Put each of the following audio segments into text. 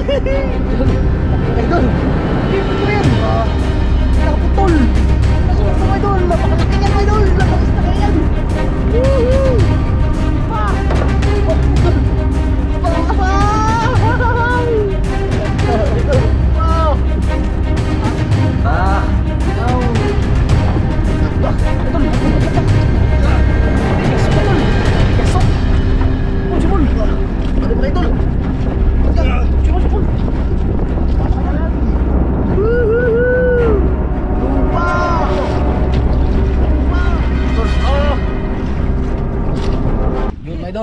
Idol, ipot mo yan. Nakaputol. Nasuot mo idol, napakalaki yan idol. Lakas na ganyan. Woohoo! Pa!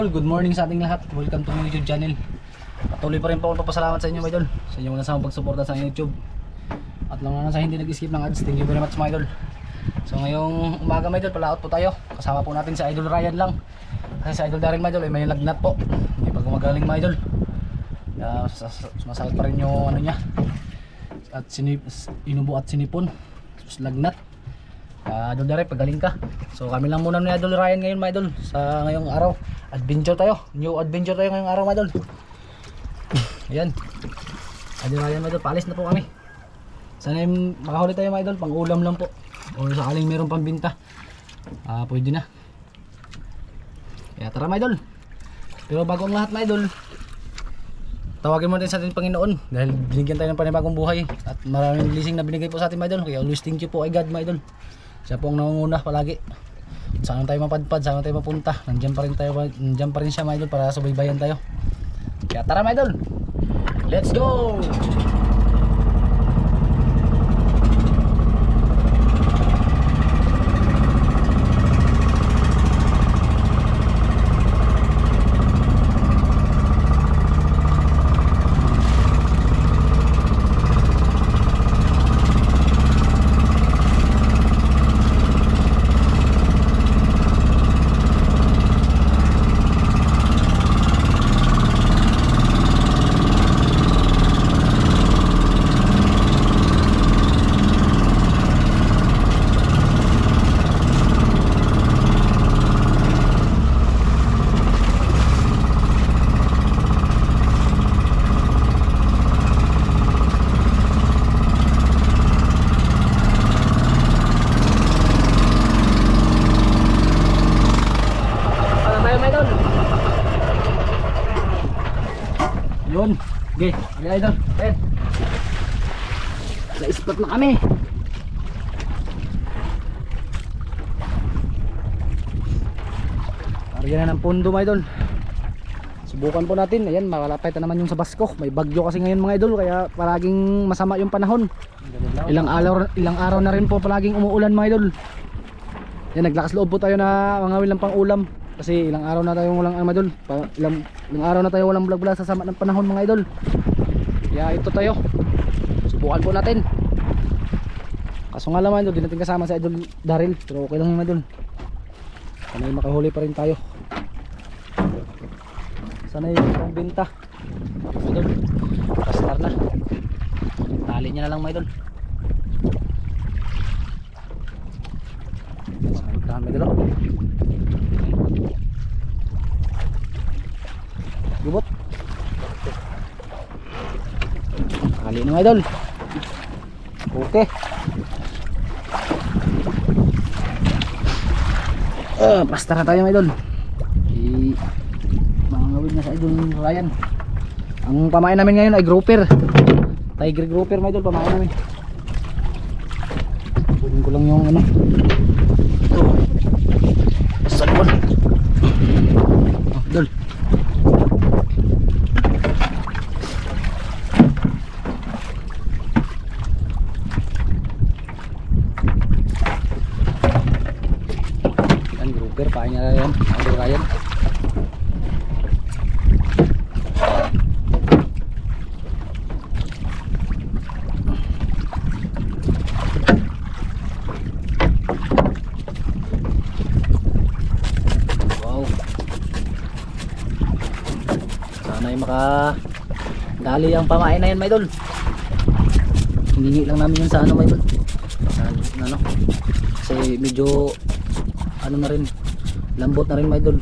Good morning sa ating lahat. Welcome to my YouTube channel. Patuloy pa rin po akong papasalamat sa inyo mga idol. Sa inyo muna sa pagsuporta sa YouTube. At lang naman sa hindi nag-skip ng ads. Thank you very much mga idol. So ngayong umaga mga idol, palaot po tayo. Kasama po natin si Idol Ryan lang. Kasi si Idol Daryl mga idol ay may lagnat po. Hindi pa gumagaling mga idol. Sumasakit pa rin yung ano niya. At inubo at sinipon. Tapos lagnat. Idol Daryl, pagaling ka. So kami lang muna ni Idol Ryan ngayon mga idol. Sa ngayong araw. Adventure tayo. New adventure tayo ngayong araw mga idol. Ayan. Idol Ryan mga idol, paalis na po kami. Sana makahuli tayo mga idol, pang ulam lang po. O sakaling meron pang binta, pwede na. Kaya tara mga idol. Pero bago ang lahat mga idol, tawagin mo din sa ating Panginoon. Dahil binigyan tayo ng panibagong buhay. At maraming blessing na binigay po sa ating mga idol. Kaya always thank you po kay God mga idol. Siya po ang nangunguna palagi. Saan tayo mapadpad, saan tayo mapunta, nandiyan pa rin siya mga idol para subaybayan tayo. Kaya tara mga idol, let's go! Yun, okay, okay idol, ayan. Na-spot na kami. Paryan na ng pundo mga idol. Subukan po natin, ayan, makalapit na naman yung sa Basko. May bagyo kasi ngayon mga idol, kaya palaging masama yung panahon. Ilang araw na rin po palaging umuulan mga idol. Yan, naglakas loob po tayo na mangawil ng pang ulam. Kasi ilang araw na tayo walang idol. Ilang araw na tayo walang vlog sa sama ng panahon mga idol. Kaya ito tayo. Subukan po natin. Kaso nga naman idol, di natin kasama sa Idol Daryl. Pero okay lang yung idol. Sana makahuli pa rin tayo. Sana yung pambenta idol. Pastar na. Tali niya na lang mga idol. Saan mga idol? Gubot. Kali ng idol. Okay. Basta na tayo idol. Mangawin na sa Idol Ryan. Ang pamain namin ngayon ay grouper. Tiger grouper idol, pamain namin. Kunin ko lang yung ano. Ito. Salmon. Idol. Pain niya yan, Idol Ryan. Wow. Sana ay makadali ang pamain na yan, my idol. Hiningi lang namin yun sa ano, my idol. Ano? Kasi medyo ano na rin, lambot na rin mga idol.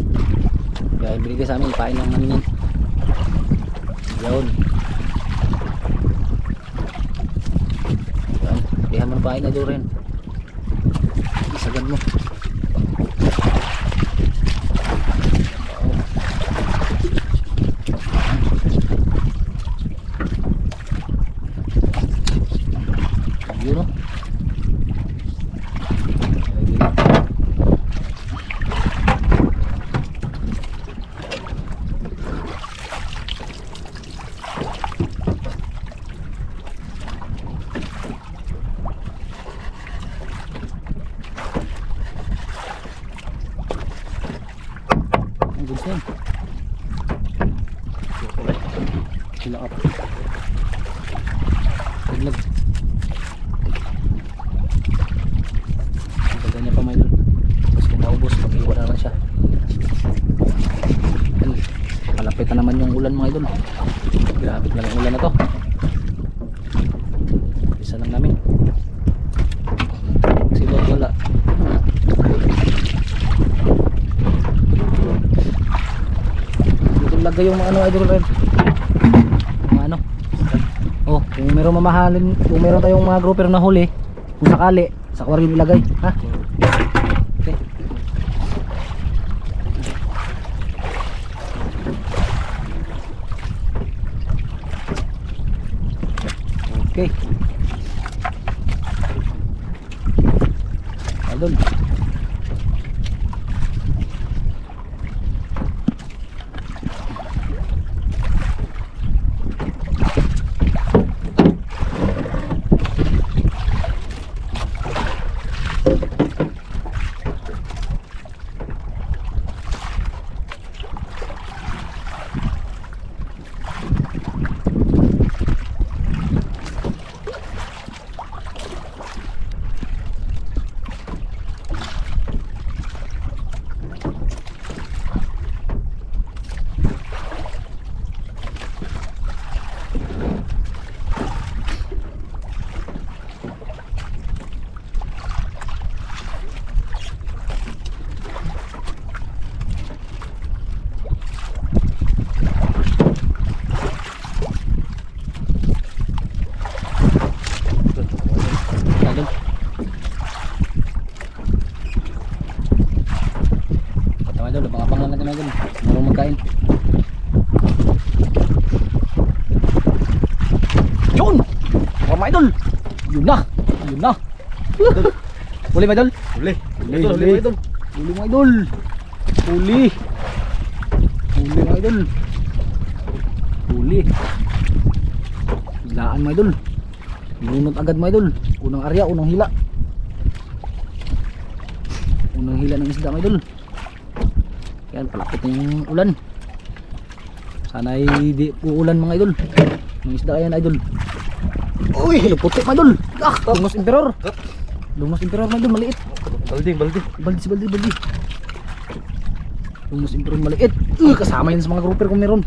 Kaya ibigay sa amin, ipain lang namin yan. Yun. Dihan mo na pain idol rin. Isagad mo. Yun o. Good thing. Sila up. Taglag. Ang tagal niya pa may doon. Tapos kung maubos, mag-iwan na naman siya. Malapit na naman yung ulan mga idol. Grabe lang yung ulan na to. Isa lang namin. Silot wala. Lagay yung ano idol rin. Yung ano. Oh, kung meron mamahalin, kung meron tayong mga grouper na huli, kung sakali, sa aquarium ilagay, ha? Okay. Okay. Idol. Abang lang natin idol. Marunong magkain. Yun! Mga idol! Yun na! Yun na! Huli mga idol? Huli! Huli mga idol! Huli mga idol! Huli! Huli mga idol! Huli! Hilaan mga idol! Binunot agad mga idol! Unang arya, unang hila! Unang hila ng isda mga idol! Yan, palapit na yung ulan. Sana ay di uulan mga idol. Yung isda yan idol. Uy, puti mga idol. Ah, Lumos Emperor. Lumos Emperor mga idol, maliit. Baldi. Baldi. Lumos Emperor maliit. Kasama yan sa mga grouper kung meron.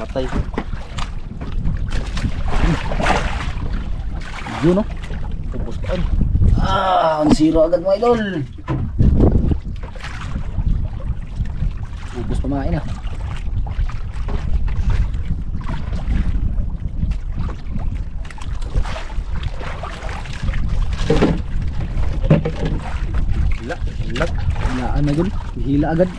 Matay. Yun no. Tapos pa. Ang zero agad mga idol. Ubus pamain ah. Hila. Hilaan mga idol. Hila agad.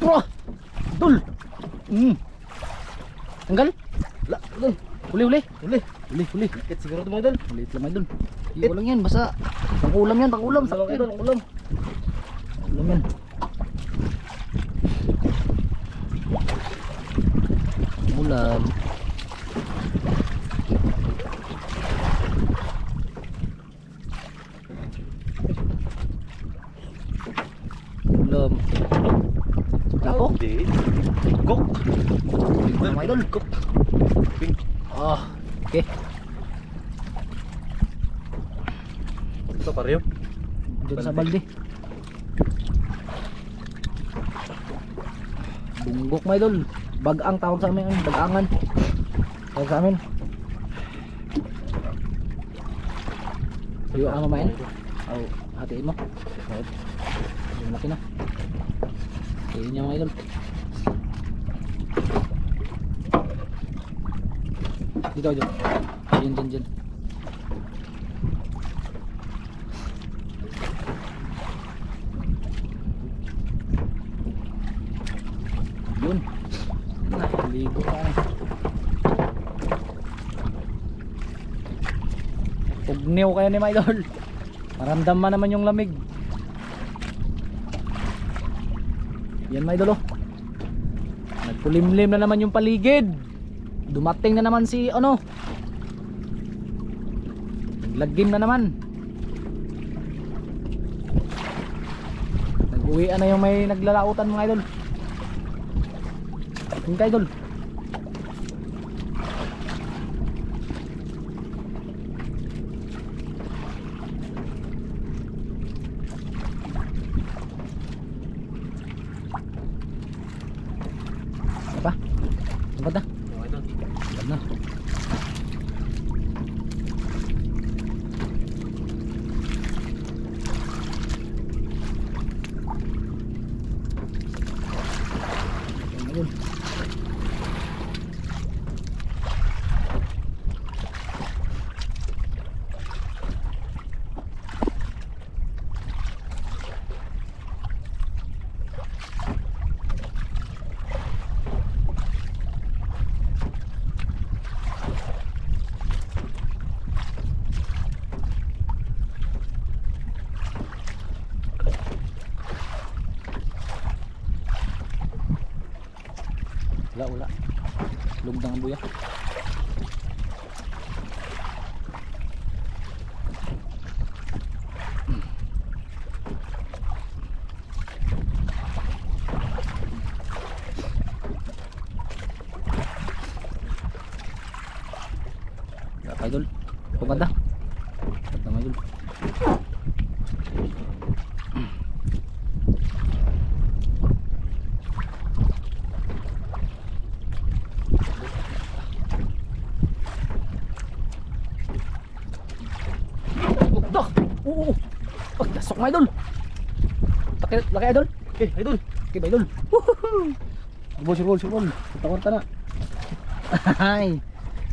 Wah, dul. Tanggal? La, dul. Huli. Ikit siguro ito mga idol. Ulit lang idol. Iyo lang yan, basta pang-ulam yan, pang-ulam. Sakto idol, ang ulam. Ulam yan. Ulam. Ulam. Tapo? Hindi. Cook. Mga idol. Cook. Pink. Oh, okay. Ito pareho. Diyan sa balde. Bunggok mga idol. Bagang tawag sa amin, bagangan. Tawag sa amin. Iyo ang mamain. Oh, hatiin mo. Right. Malaki na. Hatiin niya mga idol. Dito, dito. Diyan. Yun. Naligo ka na. Pugniw kayo ni mga idol. Maramdaman naman yung lamig. Yan mga idol oh. Nagkulimlim na naman yung paligid. Dumating na naman si ano. Naglagim na naman. Nag-uwian na yung may naglalautan mga idol. Yung ka idol. Apa? Tempat dah. Tempat dah. Ayun. Wala. Lugdang ang buya. Wala idol. Paganda. Paganda mga idol. Oo. Oh, dasok mga idol. Laki idol. Okay, idol. Okay, ba idol. Woohoo. Surbol. Kwarta na. Ay.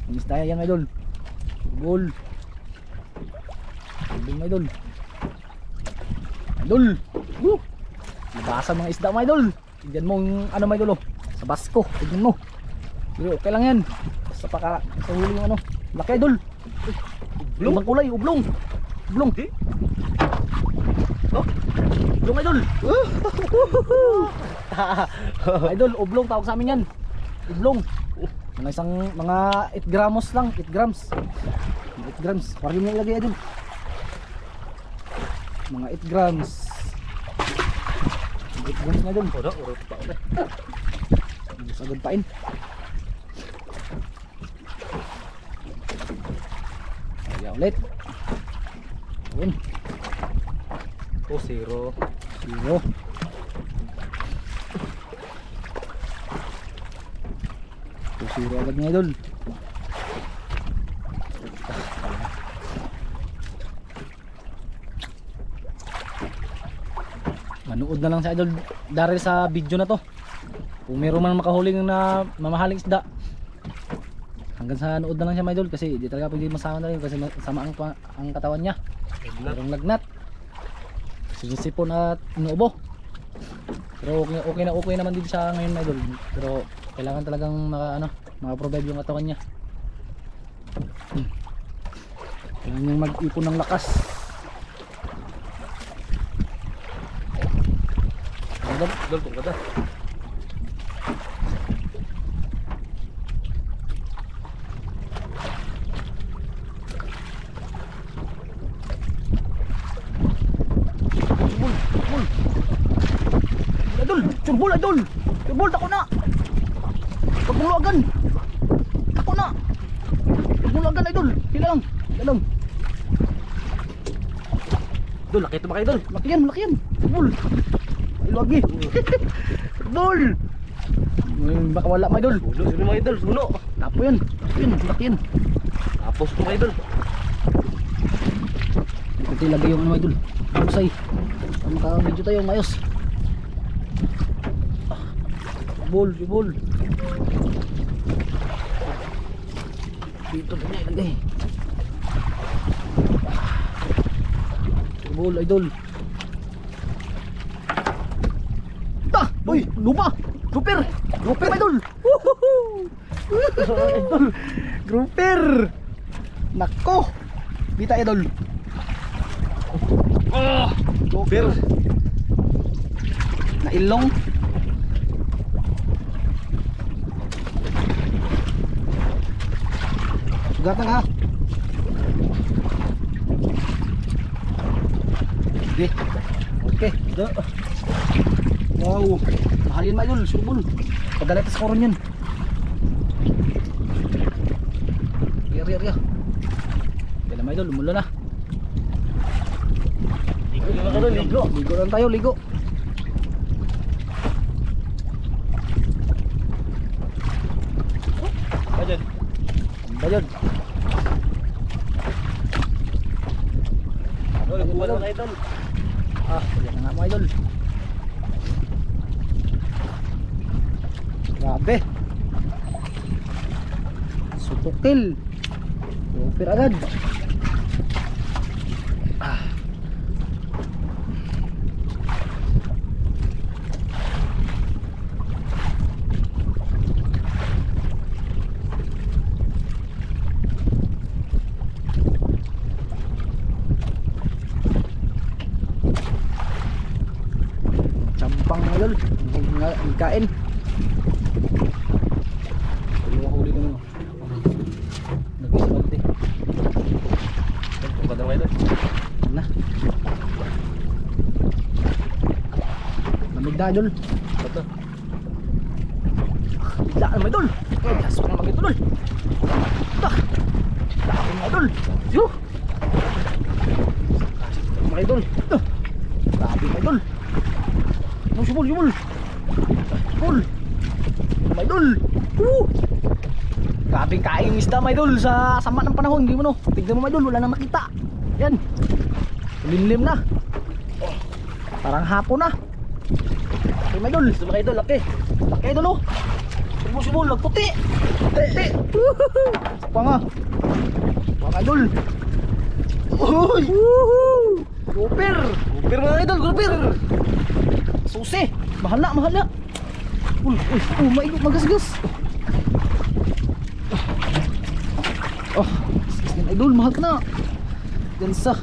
Inis tayo yan mga idol. Surbol. Surbol mga idol. Idol. Woo. Nabasa mga isda mga idol. Tignan mo yung ano mga idol oh. Sa basko. Tignan mo. Pero okay lang yan. Basta sa huli yung ano. Laki idol. Ublong. Ibang kulay. Ublong. Ublong. Oh. Ublong idol. Idol, ublong tawag sa amin yan. Ublong. Mga 8 gramos lang, 8 grams. 8 grams. Parang yung ilagay idol. Mga 8 grams. 8 grams na idol. Urot pa ulit. Sagad pain. Kaya ulit. Ayun. Oh, zero. Zero agad nga idol. Manood na lang sa idol dahil sa video na to. Kung meron man makahuling na mamahaling isda, hanggang sa nood na lang siya mga idol, kasi di talaga pwede masama na rin kasi masama ang katawan niya. Merong lagnat, sinisipon at inuubo. Pero okay naman din siya ngayon mga idol. Pero kailangan talagang maka-provide yung katawan niya. Kailangan niyang mag-ipon ng lakas. Idol, tungkad na. Idol, curbol idol. Curbol tako na. Pagmuluagan. Dako na. Mulagan idol. Hila lang. Hila lang. Idol, laki ito mga idol. Laki yan, malaki yan. Bul. Ay lagi. Bul. Baka wala mga idol. Suno, suno mga idol, suno. Tapo yan. Tapo yan. Laki yan. Tapos ito mga idol. Ito ilagay yung ano idol. Busay. Maka-video tayo mayos. Bul, bul. Dito na niya ilagay. Bul idol. Ta! Uy! Lupa! Grouper! Grouper idol! Woohoo! Idol! Grouper! Nako! Dita idol! Ah! Grouper! Nailong! Sugatan ha! Okay. Okay. Wow. Mahalin ma idol, subol. Pagdalit sa koron yan. Riya. Kaya ma idol, lumula na. Ligo na mga idol, ligo. Ligo lang tayo, ligo. Ayan. Bayad. Idol, kuha na mga idol. Yan na nga mga idol. Grabe. Sutukil. Grouper agad. Campang mga idol. Kain. Huli ko naman. Nag-ispaldi. Kuha na mga idol. Na. Lamig na idol. Ito. Bigla na mga idol. Lasok na mga idol. Tak. Dami mga idol. Yuh. Mga idol. Grabe mga idol. Subol. Subol. Mga idol. Grabing kain yung isda mga idol sa sama ng panahon. Hindi mo no. Tignan mo mga idol, wala nang makita. Yan. Limlim na. Parang hapon na. Okay mga idol. Ito mga idol, laki. Laki idol oh. Subol. Nagputi. Puti. Pa nga. Mga idol. Uy. Grouper. Grouper mga idol, grouper. Susi. Mahal na. Uy. Oh my god, magasgas. Oh, yan idol, mahal ka na. Gansa.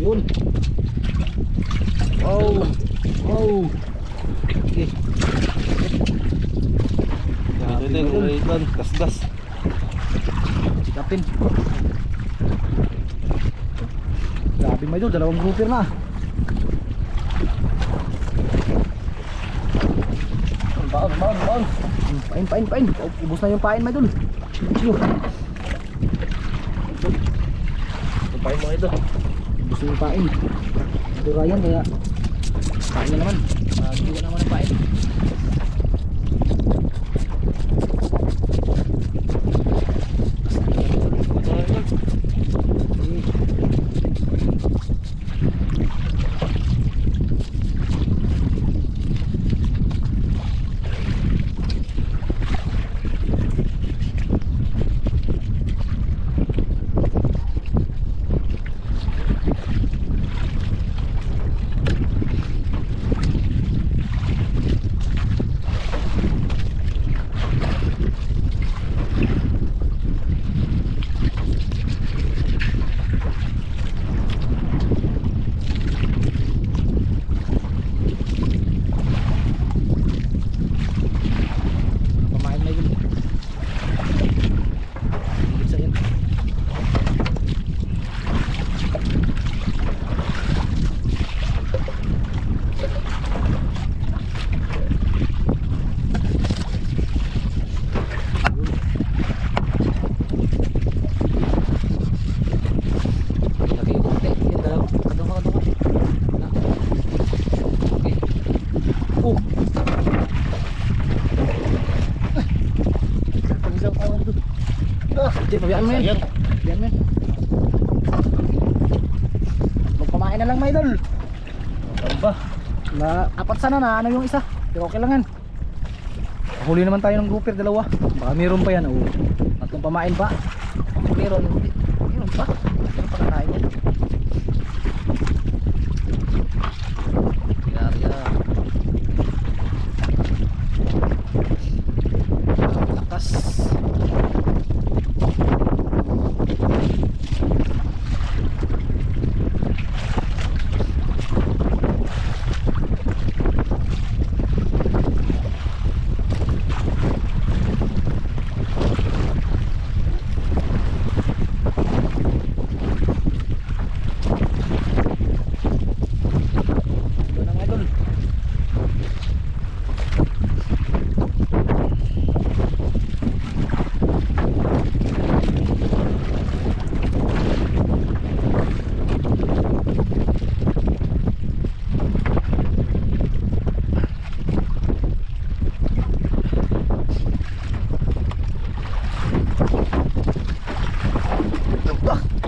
Yun. Wow. Okay. Ito yung mga idol, kasgas. Sikapin. Grabe mga idol, dalawang grouper na. Baon. Pain. Ubus na yung pain mga idol. Chiyo. Kumpain mga idol. Ubus na yung pain. Ito Ryan kaya pain na naman. Giwa naman ang pain. Yan mo yun. Sayang. Yan mo yun. Magpamain na lang mga idol. Ano ba? Na, apat sana na ano yung isa. Pero okay lang yan. Huli naman tayo ng grouper, dalawa. Baka meron pa yan. Oh. Tatlong pamain pa. Meron pa. Meron pa kakain yan. Yari. Lakas. Ito na mga idol.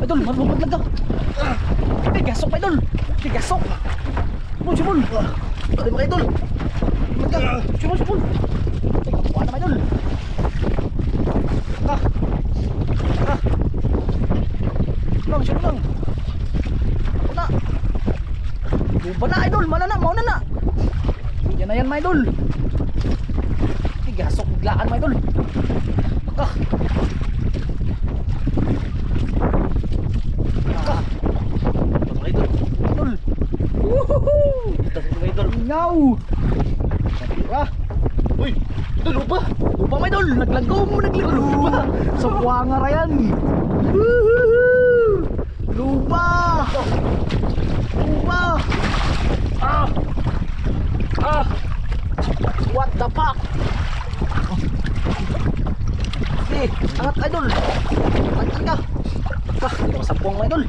Idol, marunong maglaga. Gasok pa idol. Gasok. Sumul. Ano ba idol? Maglaga. Sumul. Wala na idol. Sumul lang. Una. Buba na idol, mauna na. Yan na yan mga idol. Gasok biglaan mga idol. Mga idol. Idol. Woohoo! Ito mga idol. Ngaw! Uy! Ito lupa! Lupa may idol! Naglagaw lupa! Sa buwanga ra yan! Woohoo! Lupa! Lupa! What the fuck? Okay, angat idol! Angat ka! Ito sampung idol!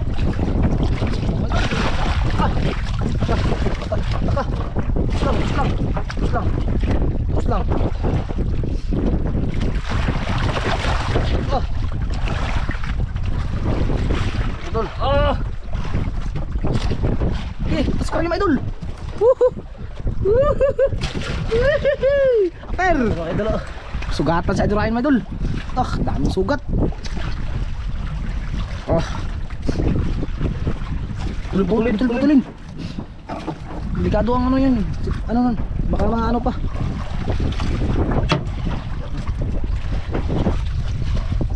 Terus lang. Idol. Okay, pas ko rin mga idol. Aper. Mga idol. Sugatan sa idol mga idol. Daming sugat. Tulin. Delikado ang ano yan. Ano nun? Baka mga ano pa.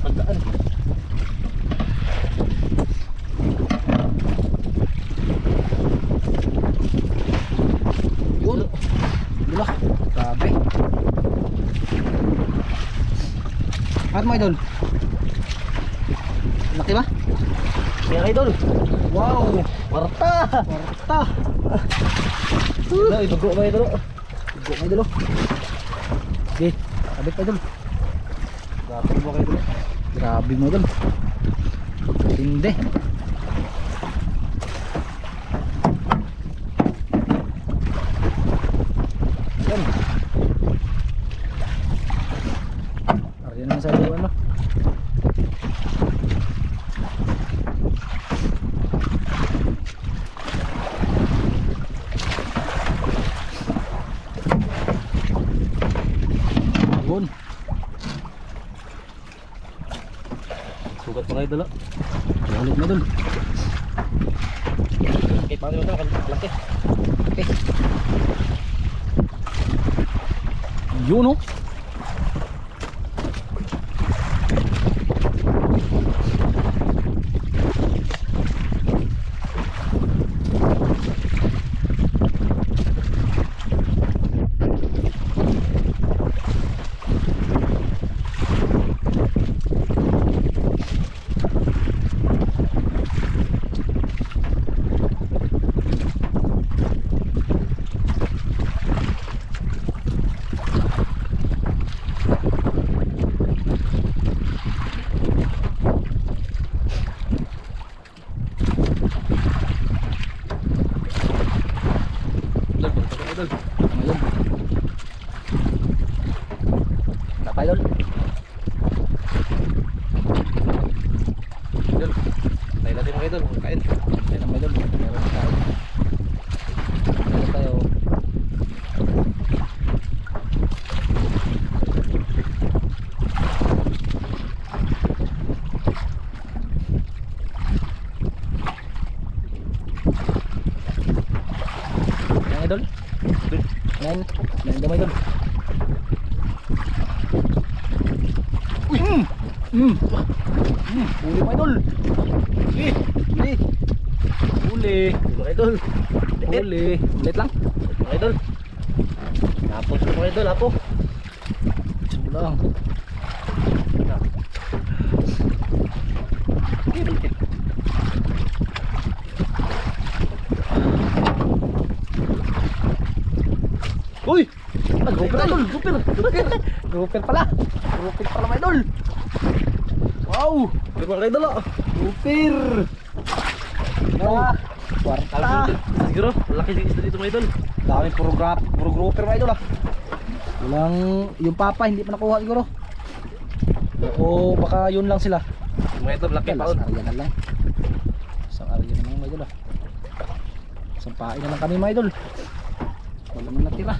Pagdaan. Yun. Diba? Grabe. At mga idol. Laki ba? Mga idol. Wow. Marta! Idugo mga idol. Igo mga idol. Okay. Sabit mga idol. Grabe mga idol. Grabe mga idol. Hindi. Yan. Aryan naman sa idol ano. Yun. Sugat mga idol. Ulit mga idol. Okay, paano yun ito? Laki. Okay. Yun oh. Ayan ang idol, meron tayo. Meron tayo. Ayan idol. Ayan damay idol. Uy! Huli mga idol. Huli. Huli. Mga idol. Huli. Ulit lang. Mga idol. Lapos ko mga idol, lapo. Sige lang. Uy! Grouper idol! Grouper! Grouper pala! Grouper pala mga idol! Wow! Mga idol ah. Grouper! Kwarta! Siguro, malaki din isda dito mga idol. Dami puro grouper mga idol ah. Walang, yung papa hindi pa nakuha siguro. O baka yun lang sila. Mga idol, laki pa. Isang arya na lang. Isang arya na lang mga idol ah. Isang pain na lang kami mga idol. Wala man natira.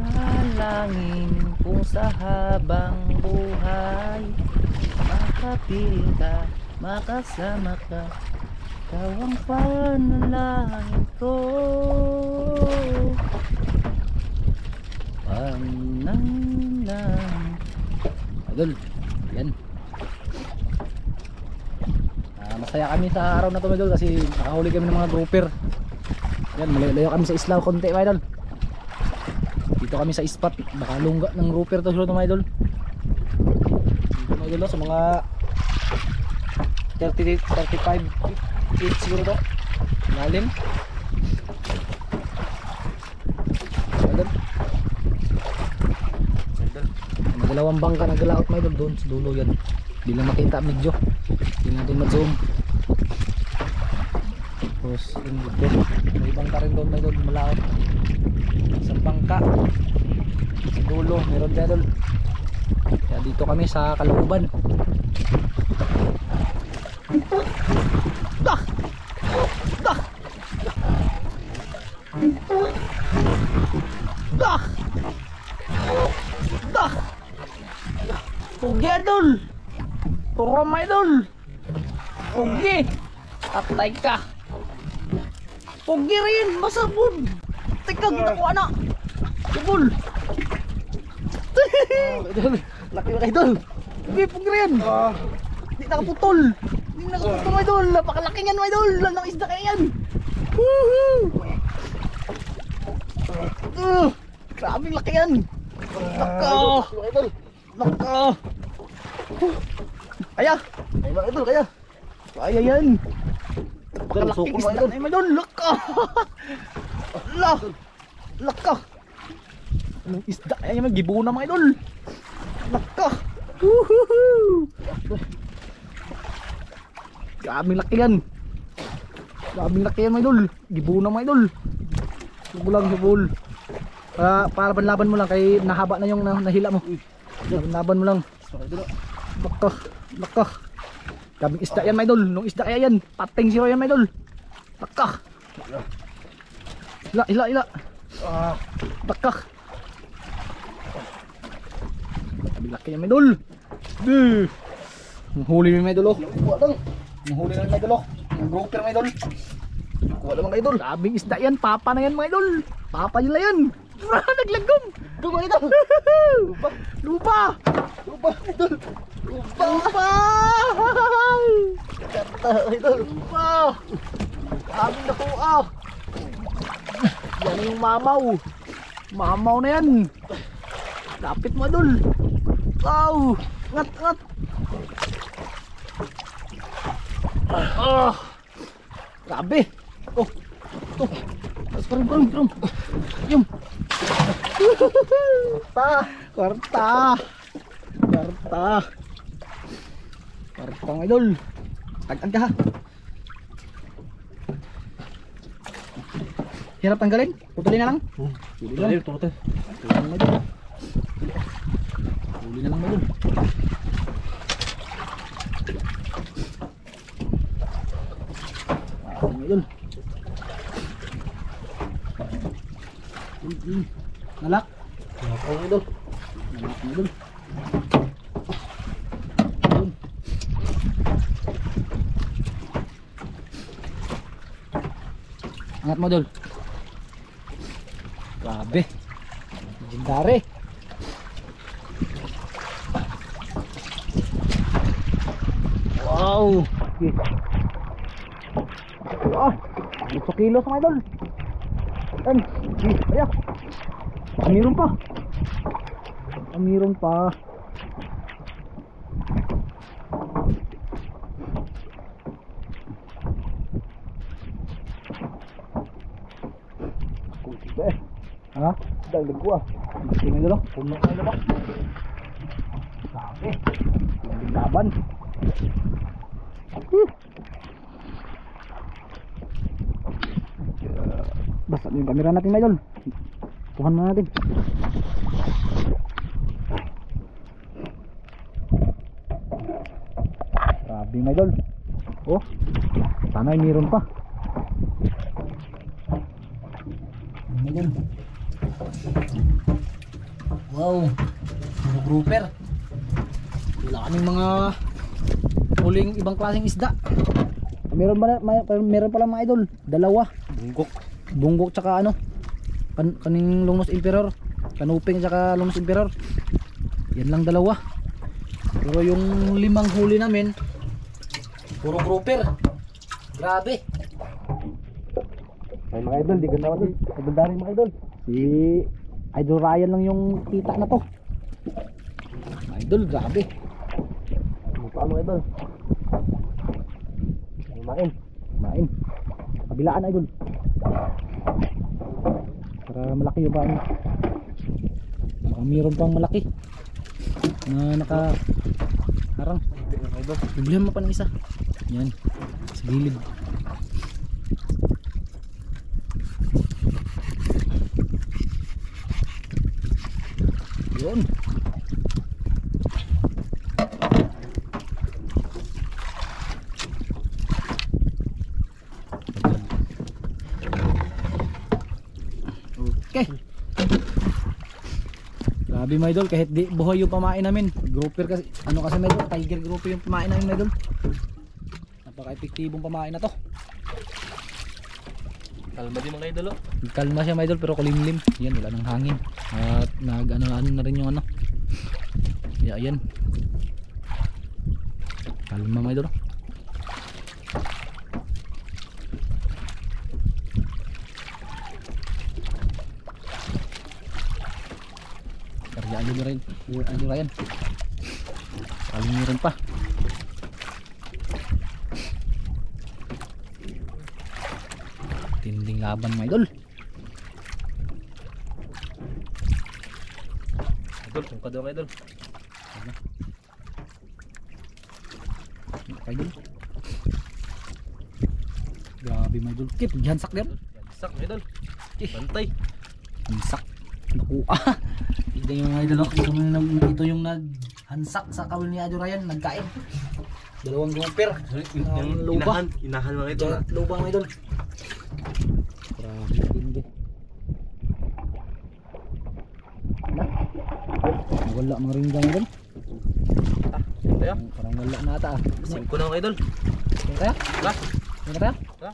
Panalangin kung sa habang buhay makapiling ka, makasama ka, ikaw ang panalangin ko. Panalangin idol, yan. Masaya kami sa araw na to idol kasi nakahuli kami ng mga grouper. Yan, malayo kami sa isla konti mga idol. Dito kami sa spot, baka lungga ng grouper to mga idol. Dito mga idol sa mga 35 feet siguro to. Lalim. Idol. Dalawang bangka naglaot mga idol doon sa dulo yan. Hindi lang makita medyo. Hindi natin ma-zoom. Tapos yung dito, may bangka rin doon mga idol, malaot. Isang bangka sa dulo, meron dyan idol. Kaya dito kami sa Kalooban. Dah! Dah! Dah! Dah! Pugi idol! Turom idol! Pugi! Atay ka! Pugi rin! Masabon! Teka, ginakuha na! Sabon! Idol, laki mga idol. Pugi, pugi rin! Hindi nakaputol! Hindi nakaputol mga idol! Napakalaki yan mga idol! Lalang isda kaya yan! Woohoo! Grabing laki yan! Naka! Mga idol. Naka! Kaya! Ay mga idol, kaya. Kaya yan! Idol, Napakalaki suko mga isda idol. na yung mga idol! Laka! La! Laka! Anong isda kaya yung magibo na mga idol! Laka! Woohoo! Grabing laki yan! Grabing laki yan mga idol! Gibo na mga idol! Subo lang, subol! Para panlaban mo lang kay nahaba na yung nahila mo. Laban mo lang. Mga idol. Laka! Laka! Grabing isda yan mga idol! Nung isda kaya yan! Pating zero yan mga idol! Laka! Ila! Laka! Grabing laki yan mga idol! Huli mo mga idol oh! Kuha lang. Huli na mga idol oh! Yung grouper mga idol! Kuha lang mga idol. Grabing isda yan! Papa na yan mga idol! Papa nila yan! Naglagom! Doon mga idol. Lupa! Lupa! Lupa idol. Lupa. Lupa! Kanta idol. Lupa! Grabing nakuha! Yan yung mamaw! Mamaw na yan! Lapit mo idol! Wow! Ngat! Ngat! Grabe! Oh! Ito! Parang! Yung! Kwarta! Kwarta mga idol! Tag-tag ka ha! Hirap tanggalin. Putulin na lang. Huli na yun, turtle. Huli na lang idol. Huli na lang idol. Idol. Nalak. Ako idol. Nalak na idol. Angat mo idol. Grabe. Legendary. Wow. Okay. Ah, 8 kilos mga idol. Yan. Ayan. Amiron pa. Amiron pa. Ha? Dagdag ko ah. Tingnan nyo lang. Puno ka na ba? Sabi. Laban. Basta yung camera natin mga idol. Tuhan mo natin. Grabe mga idol. Oh. Sana ay meron pa. Ayun. Wow, mga grouper. Wala kaming mga huling ibang klaseng isda. Meron pala mga idol, dalawa. Bunggok tsaka ano, kaning Longnos Emperor, kanuping tsaka Longnos Emperor. Yan lang dalawa. Pero yung 5 huli namin, puro grouper. Grabe. Ay mga idol, di ganda naman. Idol dari mga idol. Si Idol Ryan lang yung kita na to. Idol, grabe. Mukha mga idol. Main. Main. Kabilaan idol. Para malaki yung baon. Baka mayroon pang malaki na naka harang. Biblihan mo pa ng isa. Yan. Sa gilid. Yun. Okay. Grabe mga idol, kahit di buhay yung pamain namin. Grouper kasi, ano kasi mga idol, tiger grouper yung pamain namin mga idol. Napaka-epektibong pamain na to. Kalma din mga idol. Kalma siya mga idol pero kulimlim. Yan, wala nang hangin. At nag-ano na rin yung ano. Yan. Kalma mga idol. Karyaan nyo rin. Ano Ryan? Kalimiran pa. Tinding laban mga idol. Idol, kung ka daw idol. Idol. Grabe mga idol. Kip, jansak din. Sak idol. Bantay. Hansak. Naku ah. Ito yung mga idol. Ito yung naghansak sa kawil ni Idol Ryan. Nagkain. Dalawang grouper. Yung luba. inahan mga idol. Luba mga idol. Grabe tindi. Wala mga ringgang idol. Tayo. Parang wala na ata ah. 5 na mga idol. Tingnan tayo? Tara. Tingnan tayo? Tara.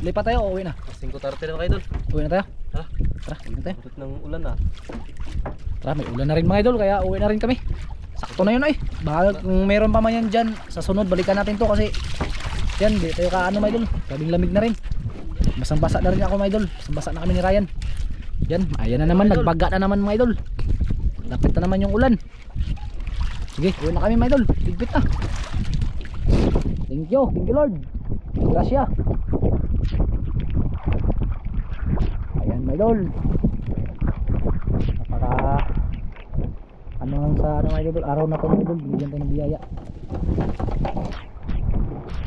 Lipat tayo o uwi na? 5:30 na mga idol. Uwi na tayo? Tara. Tara, uwi na tayo. Putot ng ulan ah. Tara, may ulan na rin mga idol kaya uwi na rin kami. Sakto na yun ay. Baka kung meron pa man yan dyan sa sunod balikan natin to kasi yan, di tayo kaano mga idol. Kabing lamig na rin. Basang basa na rin ako mga idol. Basang basa na kami ni Ryan. Yan, ayan na naman, nagbaga na naman mga idol. Lapit na naman yung ulan. Sige, uwi na kami mga idol. Bigpit na. Thank you Lord. Gracias. Ayan mga idol. Napaka ano lang sa ano mga idol, araw na to mga idol, bigyan tayo ng biyaya.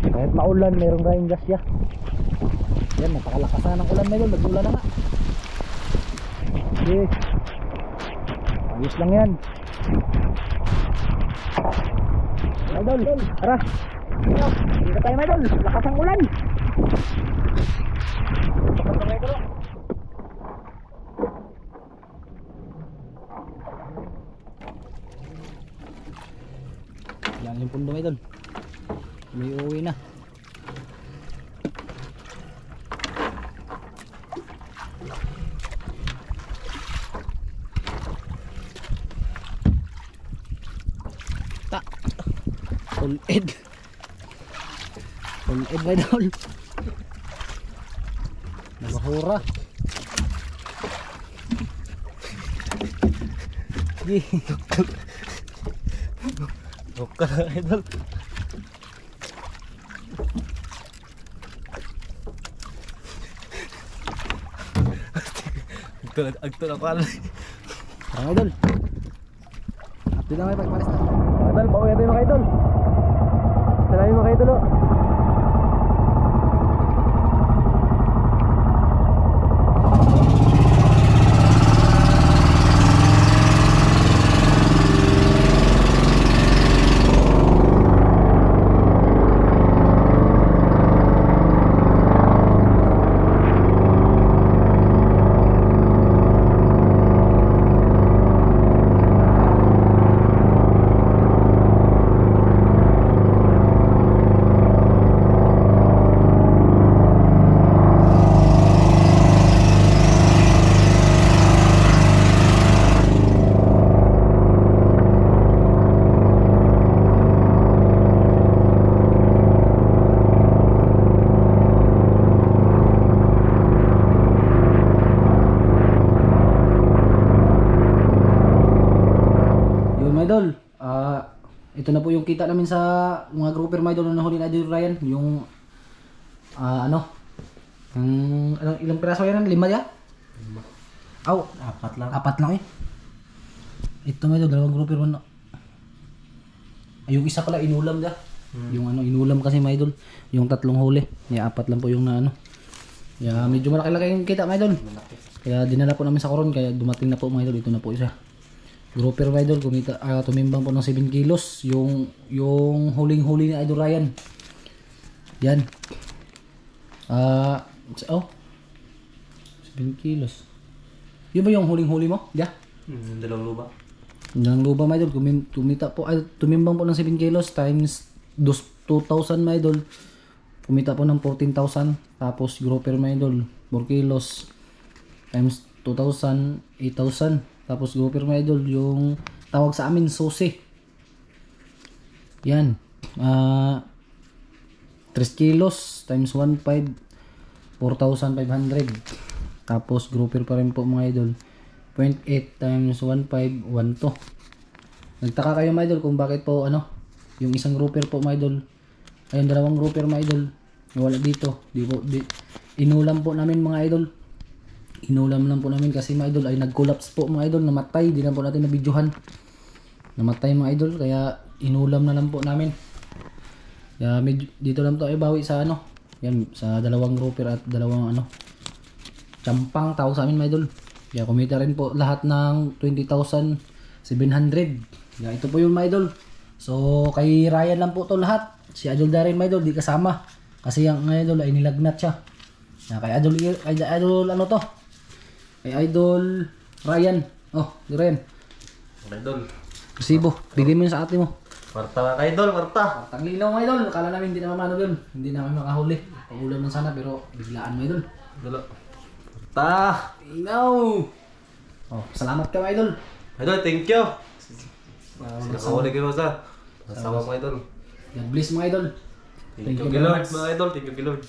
Kahit maulan, merong rain gas ya. Yan, napakalakas na ng ulan mga idol. Nag-ulan na nga. Okay. Ayos lang yan. Idol, tara. Dito tayo mga idol. Lakas ang ulan. Yan yung pundo mga idol. May uuwi na. Ta. Tulid. Tulid mga idol. Nabahura. Gi. Buka na idol. Agto na pala. Mga idol. Update lang kayo pagpalis na. Mga idol, pauwi natin mga idol. Salamin mga idol oh. Idol, ito na po yung kita namin sa mga grouper mga idol na nahuli na Idol Ryan. Yung ilang piraso yan? 5 ya? 5. Aw, 4 lang. 4 lang eh. Ito mga idol, 2 grouper man. Yung isa pala inulam da. Yung inulam kasi mga idol. Yung 3 huli. Yeah, 4 lang po yung na Yeah, medyo malaki-laki yung kita mga idol. Kaya dinala po namin sa koron, kaya dumating na po mga idol. Ito na po isa. Grouper mga idol, tumimbang po ng 7 kilos yung huling-huli ni Idol Ryan. Yan. 7 kilos. Yun ba yung huling-huli mo? Yeah. 2 luba. Dalang luba mga idol, tumimbang po ng 7 kilos times 2,000 mga idol. Kumita po ng 14,000. Tapos grouper mga idol, 4 kilos times 2,000, 8,000. Tapos grouper mga idol, yung tawag sa amin susi. Yan. 3 kilos times 1.5, 4,500. Tapos grouper pa rin po mga idol, 0.8 times 1.5, 1.2. Nagtaka kayo mga idol kung bakit po yung isang grouper po mga idol, ayun 2 grouper mga idol, wala dito. Inulam po namin mga idol. Inulam lang po namin kasi mga idol ay nag-collapse po mga idol, namatay, di na po natin nabidyohan. Namatay mga idol, kaya inulam na lang po namin. Kaya dito lang to ay bawi sa yan, sa 2 grouper at 2 champang tawag sa amin mga idol. Kaya kumita rin po lahat ng 20,700. Kaya ito po yung mga idol. So kay Ryan lang po to lahat. Si Idol Darren mga idol di kasama. Kasi yung mga idol ay nilagnat siya. Kaya kay Idol kay Idol Ryan. Oh, Ryan. Idol. Resibo, bigay mo yun sa ate mo. Marta ka idol, Marta. Taglilaw mga idol, akala namin hindi na mamano yun. Hindi namin makahuli. Pangulam lang sana pero biglaan mga idol. Idol. Marta. Ilaw! Oh, salamat ka mga idol. Idol, thank you. Nakahuli kayo sa kasama mga idol. God bless mga idol. Thank you, Lord, mga idol. Thank you, Lord.